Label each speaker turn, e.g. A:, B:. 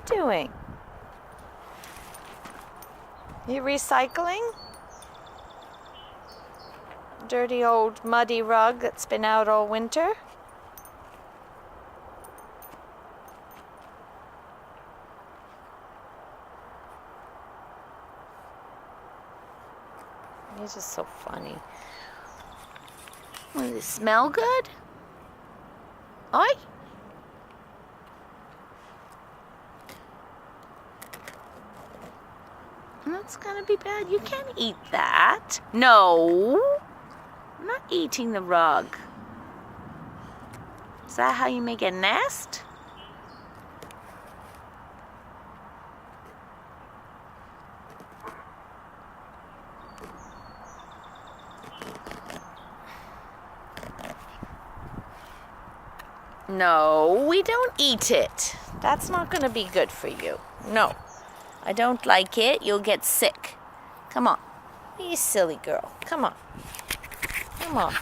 A: doing? You recycling? Dirty old muddy rug that's been out all winter? You're just so funny. Does it smell good? Oi? That's gonna be bad. You can't eat that. No. I'm not eating the rug. Is that how you make a nest? No, we don't eat it. That's not gonna be good for you. No. I don't like it. You'll get sick. Come on. You silly girl. Come on. Come on.